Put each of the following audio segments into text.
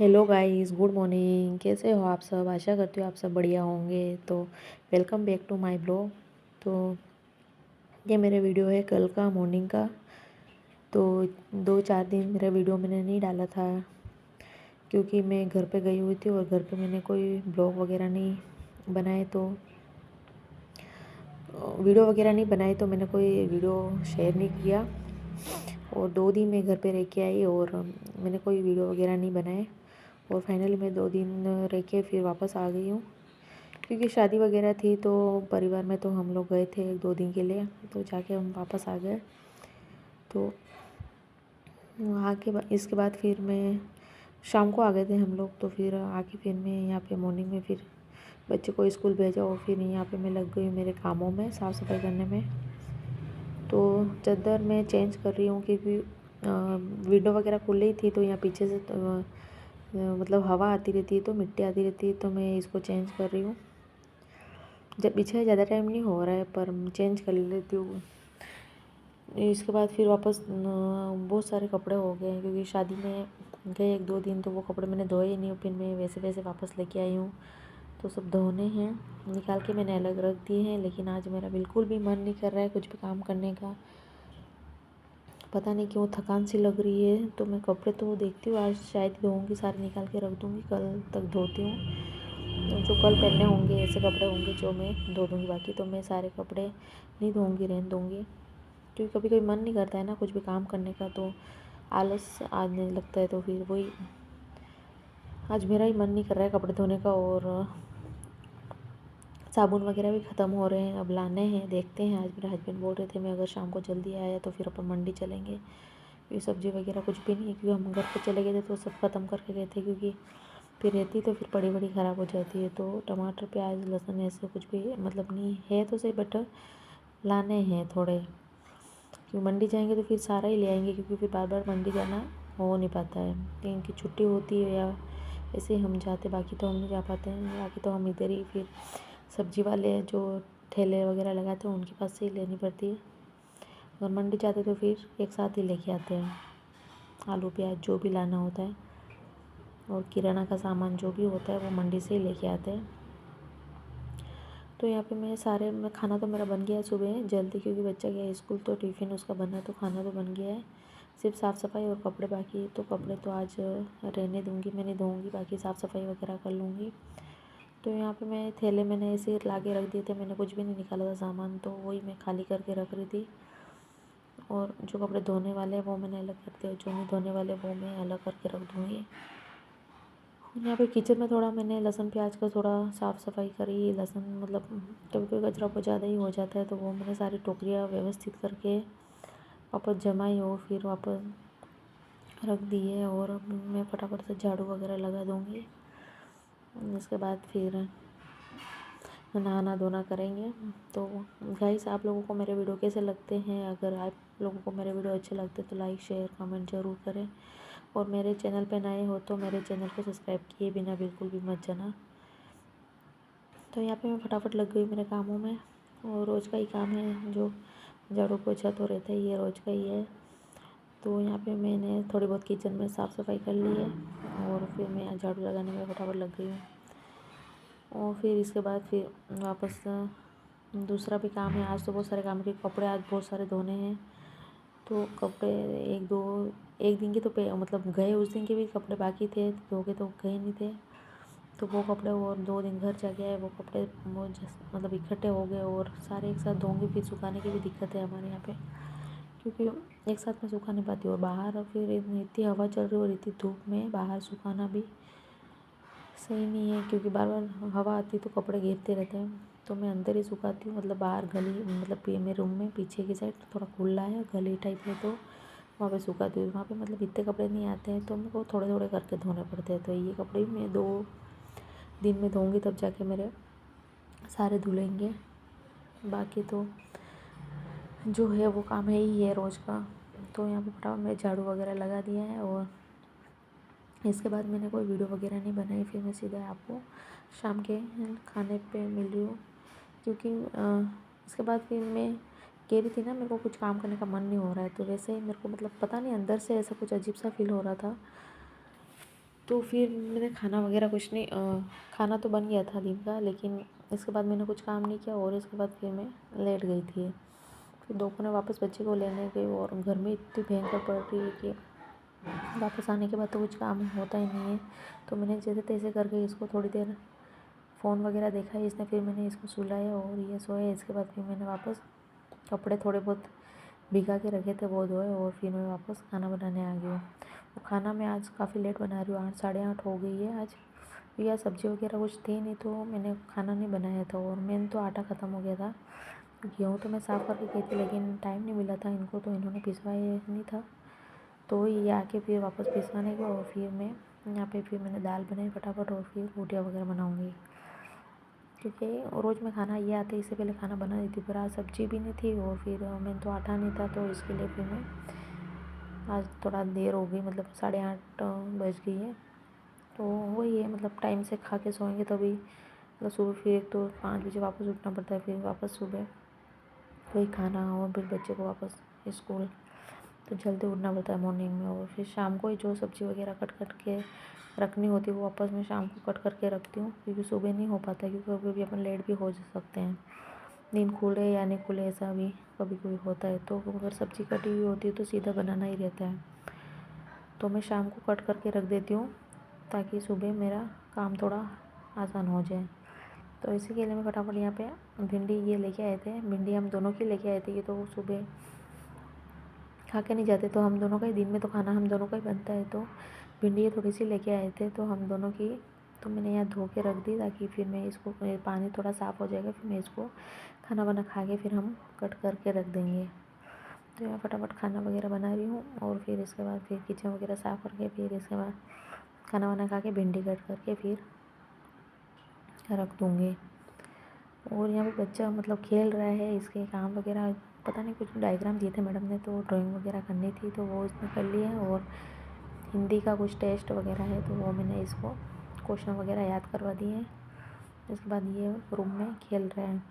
Hello guys, good morning. कैसे हो आप सब? आशा करती हूँ आप सब बढ़िया होंगे। तो welcome back to my blog. तो ये मेरे वीडियो है कल का मॉर्निंग का। तो 2-4 दिन मेरा वीडियो मैंने नहीं डाला था क्योंकि मैं घर पे गई हुई थी और घर पे मैंने कोई ब्लॉग वगैरह नहीं बनाए। तो वीडियो वगैरह नहीं बनाई तो मैंने कोई वीडियो शेयर नहीं किया। और 2 दिन मैं घर पे रह के आई और मैंने कोई वीडियो वगैरह नहीं बनाए। और फाइनली मैं 2 दिन रह के फिर वापस आ गई हूँ क्योंकि शादी वगैरह थी। तो परिवार में तो हम लोग गए थे 1-2 दिन के लिए, तो जाके हम वापस आ गए। तो वहाँ के इसके बाद फिर मैं शाम को आ गए थे हम लोग। तो फिर आके फिर मैं यहाँ पे मॉर्निंग में फिर बच्चे को स्कूल भेजा और फिर यहाँ पे मैं लग गई मेरे कामों में, साफ़ सफाई करने में। तो चादर मैं चेंज कर रही हूँ क्योंकि विंडो वगैरह खुली ही थी। तो यहाँ पीछे से मतलब हवा आती रहती है तो मिट्टी आती रहती है, तो मैं इसको चेंज कर रही हूँ। जब पीछे ज़्यादा टाइम नहीं हो रहा है पर चेंज कर लेती हूँ। इसके बाद फिर वापस बहुत सारे कपड़े हो गए हैं क्योंकि शादी में गए 1-2 दिन, तो वो कपड़े मैंने धोए ही नहीं। फिर मैं वैसे वैसे वापस लेके आई हूँ। तो सब धोने हैं, निकाल के मैंने अलग रख दिए हैं। लेकिन आज मेरा बिल्कुल भी मन नहीं कर रहा है कुछ भी काम करने का। पता नहीं क्यों थकान सी लग रही है। तो मैं कपड़े तो देखती हूँ आज शायद धोऊँगी, सारे निकाल के रख दूँगी, कल तक धोती हूँ। जो कल पहनने होंगे ऐसे कपड़े होंगे जो मैं धो दूँगी। बाकी तो मैं सारे कपड़े नहीं धोऊँगी, रहने दूँगी क्योंकि कभी कभी मन नहीं करता है ना कुछ भी काम करने का, तो आलस आने लगता है। तो फिर वही आज मेरा ही मन नहीं कर रहा है कपड़े धोने का। और साबुन वगैरह भी ख़त्म हो रहे हैं, अब लाने हैं, देखते हैं। आज मेरे हस्बैंड बोल रहे थे मैं अगर शाम को जल्दी आया तो फिर अपन मंडी चलेंगे। ये सब्ज़ी वगैरह कुछ भी नहीं है क्योंकि हम घर पे चले गए थे तो सब ख़त्म करके गए थे, क्योंकि फिर रहती तो फिर बड़ी बड़ी ख़राब हो जाती है। तो टमाटर प्याज लहसुन ऐसे कुछ भी मतलब नहीं है तो सही, बट लाने हैं थोड़े, क्योंकि मंडी जाएंगे तो फिर सारा ही ले आएंगे क्योंकि फिर बार बार मंडी जाना हो नहीं पाता है। कहीं की छुट्टी होती है या ऐसे हम जाते, बाकी तो हम नहीं जा पाते हैं। बाकी तो हम इधर ही फिर सब्जी वाले जो ठेले वगैरह लगाते हैं उनके पास से ही लेनी पड़ती है। और मंडी जाते तो फिर एक साथ ही लेके आते हैं, आलू प्याज जो भी लाना होता है और किराना का सामान जो भी होता है वो मंडी से ही लेके आते हैं। तो यहाँ पे मैं खाना तो मेरा बन गया है सुबह जल्दी, क्योंकि बच्चा गया है स्कूल तो टिफ़िन उसका बना है, तो खाना तो बन गया है। सिर्फ साफ़ सफाई और कपड़े बाकी है, तो कपड़े तो आज रहने दूँगी, मैं नहीं धोऊँगी, बाकी साफ़ सफाई वगैरह कर लूँगी। तो यहाँ पे मैं थैले मैंने ऐसे ला के रख दिए थे, मैंने कुछ भी नहीं निकाला था सामान, तो वही मैं खाली करके रख रही थी। और जो कपड़े धोने वाले हैं वो मैंने अलग कर दिया, जो नहीं धोने वाले वो मैं अलग करके रख दूँगी। यहाँ पे किचन में थोड़ा मैंने लहसुन प्याज का थोड़ा साफ़ सफाई करी। लहसुन मतलब कभी कभी कचरा बहुत ज़्यादा ही हो जाता है, तो वो मैंने सारी टोकरियाँ व्यवस्थित करके वापस जमाई और फिर वापस रख दिए। और अब मैं फटाफट से झाड़ू वगैरह लगा दूँगी। इसके बाद फिर नहाना धोना करेंगे। तो गाइस, आप लोगों को मेरे वीडियो कैसे लगते हैं? अगर आप लोगों को मेरे वीडियो अच्छे लगते तो लाइक शेयर कमेंट ज़रूर करें। और मेरे चैनल पे नए हो तो मेरे चैनल को सब्सक्राइब किए बिना बिल्कुल भी मत जाना। तो यहाँ पे मैं फटाफट लग गई मेरे कामों में, और रोज़ का ही काम है, जो झाड़ू पोछा तो रहता ही है, रोज़ का ही है। तो यहाँ पे मैंने थोड़ी बहुत किचन में साफ़ सफाई कर ली है और फिर मैं यहाँ झाड़ू लगाने में फटाफट लग गई हूँ। और फिर इसके बाद फिर वापस दूसरा भी काम है। आज तो बहुत सारे काम के कपड़े आज बहुत सारे धोने हैं। तो कपड़े एक दिन के तो मतलब गए उस दिन के भी कपड़े बाकी थे, धो के तो गए नहीं थे। तो वो कपड़े और 2 दिन घर जाके आए, वो कपड़े वो मतलब इकट्ठे हो गए और सारे एक साथ धोंगे, फिर सुखाने की भी दिक्कत है हमारे यहाँ पे, क्योंकि एक साथ में सूखा नहीं पाती। और बाहर फिर इतनी हवा चल रही है और इतनी धूप में बाहर सुखाना भी सही नहीं है, क्योंकि बार बार हवा आती है तो कपड़े गिरते रहते हैं। तो मैं अंदर ही सुखाती हूँ, मतलब बाहर गली, मतलब मेरे रूम में पीछे की साइड थोड़ा खुला है गली टाइप में, तो वहाँ पे सुखाती हूँ। वहाँ पे मतलब इतने कपड़े नहीं आते हैं तो मेरे को थोड़े थोड़े करके धोने पड़ते हैं। तो ये कपड़े भी मैं 2 दिन में धोऊँगी, तब जाके मेरे सारे धुलेंगे। बाकी तो जो है वो काम है ही है रोज़ का। तो यहाँ पे फटाफट मैं झाड़ू वगैरह लगा दिया है और इसके बाद मैंने कोई वीडियो वगैरह नहीं बनाई। फिर मैं सीधा आपको शाम के खाने पे मिल रही हूँ, क्योंकि इसके बाद फिर मैं कह रही थी ना मेरे को कुछ काम करने का मन नहीं हो रहा है। तो वैसे ही मेरे को मतलब पता नहीं अंदर से ऐसा कुछ अजीब सा फील हो रहा था। तो फिर मैंने खाना वगैरह कुछ नहीं खाना तो बन गया था दिन का, लेकिन इसके बाद मैंने कुछ काम नहीं किया और इसके बाद फिर मैं लेट गई थी। फिर दोपहर में वापस बच्चे को लेने गई और गर्मी इतनी भयंकर पड़ रही है कि वापस आने के बाद तो कुछ काम होता ही नहीं है। तो मैंने जैसे तैसे करके इसको थोड़ी देर फ़ोन वगैरह देखा है इसने, फिर मैंने इसको सुलाया और ये सोया। इसके बाद फिर मैंने वापस कपड़े थोड़े बहुत भिगा के रखे थे वो धोए और फिर मैं वापस खाना बनाने आ गई हूँ। तो खाना मैं आज काफ़ी लेट बना रही हूँ, 8 साढ़े 8 हो गई है आज। या सब्ज़ी वगैरह कुछ थी नहीं तो मैंने खाना नहीं बनाया था और मेन तो आटा ख़त्म हो गया था। गेहूँ तो मैं साफ़ करके गई थी लेकिन टाइम नहीं मिला था इनको, तो इन्होंने पिसवाया नहीं था। तो ये आके फिर वापस पिसवाने गए और फिर मैं यहाँ पे फिर मैंने दाल बनाई फटाफट और फिर रोटियाँ वगैरह बनाऊँगी, क्योंकि रोज़ मैं खाना ये आते इससे पहले खाना बना देती, पर आज सब्ज़ी भी नहीं थी और फिर मैंने तो आटा नहीं था, तो इसके लिए फिर मैं आज थोड़ा देर हो गई, मतलब 8:30 बज गई है। तो वही है, मतलब टाइम से खा के सोएंगे तभी, मतलब सुबह फिर एक तो 5 बजे वापस उठना पड़ता है, फिर वापस सुबह वही खाना और फिर बच्चे को वापस स्कूल, तो जल्दी उठना पड़ता है मॉर्निंग में। और फिर शाम को ही जो सब्ज़ी वगैरह कट के रखनी होती है वो वापस मैं शाम को कट करके रखती हूँ, क्योंकि सुबह नहीं हो पाता, क्योंकि कभी भी अपन लेट भी हो सकते हैं, नींद खुले या नहीं खुले ऐसा भी कभी कभी होता है। तो अगर सब्ज़ी कटी हुई होती है तो सीधा बनाना ही रहता है, तो मैं शाम को कट करके रख देती हूँ ताकि सुबह मेरा काम थोड़ा आसान हो जाए। तो इसी के लिए मैं फटाफट यहाँ पे भिंडी ये लेके आए थे, भिंडी हम दोनों की लेके आए थे, ये तो सुबह खा के नहीं जाते, तो हम दोनों का ही दिन में तो खाना हम दोनों का ही बनता है। तो भिंडी ये थोड़ी सी लेके आए थे तो हम दोनों की, तो मैंने यहाँ धो के रख दी ताकि फिर मैं इसको पानी थोड़ा साफ़ हो जाएगा, फिर मैं इसको खाना बना खा के फिर हम कट करके रख देंगे। तो यहाँ फटाफट खाना वगैरह बना रही हूँ और फिर इसके बाद फिर किचन वगैरह साफ़ करके फिर इसके बाद खाना वाना खा के भिंडी कट करके फिर रख दूँगी। और यहाँ पे बच्चा मतलब खेल रहा है, इसके काम वगैरह पता नहीं कुछ डायग्राम दिए थे मैडम ने, तो ड्राइंग वगैरह करनी थी तो वो इसने कर लिया है। और हिंदी का कुछ टेस्ट वगैरह है तो वो मैंने इसको क्वेश्चन वगैरह याद करवा दिए हैं। इसके बाद ये रूम में खेल रहे हैं।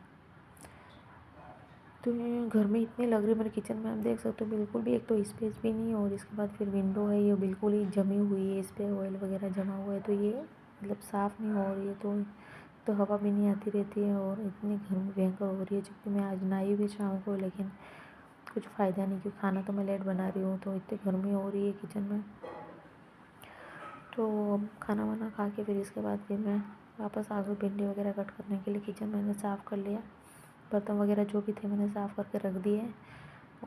तो ये गर्मी इतनी लग रही है मेरे किचन में, आप देख सकते हो बिल्कुल भी एक तो स्पेस भी नहीं है, और इसके बाद फिर विंडो है ये बिल्कुल ही जमी हुई है, इस पर ऑयल वगैरह जमा हुआ है, तो ये मतलब साफ़ नहीं हो रही है, तो हवा भी नहीं आती रहती है और इतनी गर्मी भयंकर हो रही है। जबकि मैं आज नहाई भी शाम को, लेकिन कुछ फ़ायदा नहीं, क्योंकि खाना तो मैं लेट बना रही हूँ, तो इतनी गर्मी हो रही है किचन में। तो अब खाना वाना खा के फिर इसके बाद फिर मैं वापस आ गई भिंडी वगैरह कट करने के लिए। किचन मैंने साफ़ कर लिया, बर्तन वगैरह जो भी थे मैंने साफ़ करके रख दिए,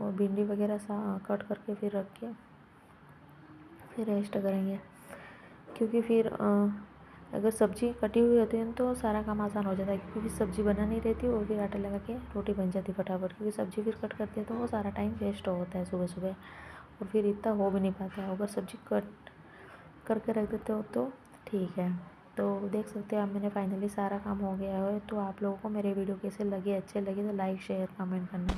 और भिंडी वगैरह कट करके फिर रख के फिर रेस्ट करेंगे। क्योंकि फिर अगर सब्ज़ी कटी हुई होती है तो सारा काम आसान हो जाता है, क्योंकि सब्ज़ी बना नहीं रहती और फिर आटा लगा के रोटी बन जाती फटाफट, क्योंकि सब्ज़ी फिर कट करते हैं तो वो सारा टाइम वेस्ट होता है सुबह सुबह, और फिर इतना हो भी नहीं पाता है। अगर सब्ज़ी कट करके रख देते हो तो ठीक है। तो देख सकते हो आप, मैंने फाइनली सारा काम हो गया है। तो आप लोगों को मेरे वीडियो कैसे लगे, अच्छे लगे तो लाइक शेयर कमेंट करना।